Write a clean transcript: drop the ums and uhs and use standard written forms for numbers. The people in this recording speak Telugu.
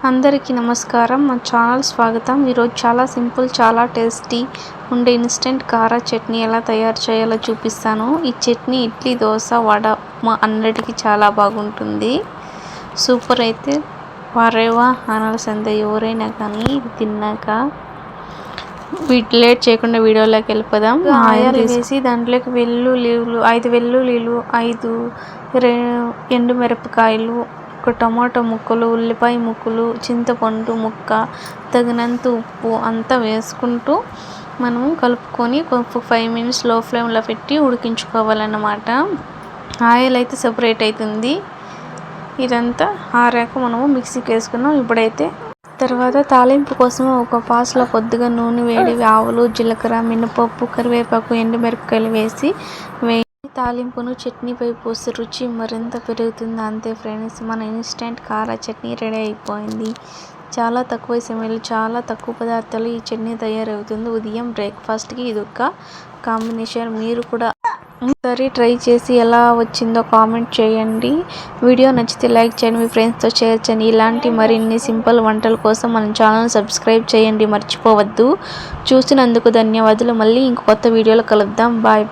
అందరికీ నమస్కారం. మా ఛానల్ స్వాగతం. ఈరోజు చాలా సింపుల్, చాలా టేస్టీ ఉండే ఇన్స్టెంట్ కారా చట్నీ ఎలా తయారు చేయాలో చూపిస్తాను. ఈ చట్నీ ఇడ్లీ, దోశ, వడ, ఉప్మా అన్నిటికీ చాలా బాగుంటుంది. సూపర్ అయితే వారేవా అనాల్సిందే ఎవరైనా కానీ. ఇది తిన్నాక లేట్ చేయకుండా వీడియోలోకి వెళ్ళిపోదాం. ఆయిల్ వేసి దాంట్లోకి వెల్లుల్లిలు 5 వెల్లుల్లిలు, 5 ఎండుమిరపకాయలు, ఒక టమాటో ముక్కలు, ఉల్లిపాయ ముక్కలు, చింతపండు ముక్క, తగినంత ఉప్పు అంతా వేసుకుంటూ మనము కలుపుకొని 5 మినిట్స్ లో ఫ్లేమ్లో పెట్టి ఉడికించుకోవాలన్నమాట. ఆయిల్ అయితే సపరేట్ అవుతుంది. ఇదంతా ఆరాక మనము మిక్సీకి వేసుకున్నాం. ఇప్పుడైతే తర్వాత తాలింపు కోసం ఒక పాస్లో కొద్దిగా నూనె వేడి, ఆవులు, జీలకర్ర, మినపప్పు, కరివేపాకు, ఎండుమిరపకాయలు వేసి తాలింపును చట్నీపై పోసి రుచి మరింత పెరుగుతుంది. అంతే ఫ్రెండ్స్, మన ఇన్స్టెంట్ కారా చట్నీ రెడీ అయిపోయింది. చాలా తక్కువ సమయంలో చాలా తక్కువ పదార్థాలు ఈ చట్నీ తయారవుతుంది. ఉదయం బ్రేక్ఫాస్ట్కి ఇది ఒక కాంబినేషన్. మీరు కూడా ఒకసారి ట్రై చేసి ఎలా వచ్చిందో కామెంట్ చేయండి. వీడియో నచ్చితే లైక్ చేయండి, మీ ఫ్రెండ్స్తో షేర్ చేయండి. ఇలాంటి మరిన్ని సింపుల్ వంటల కోసం మన ఛానల్ సబ్స్క్రైబ్ చేయండి మర్చిపోవద్దు. చూసినందుకు ధన్యవాదాలు. మళ్ళీ ఇంకో కొత్త వీడియోలో కలుద్దాం. బాయ్.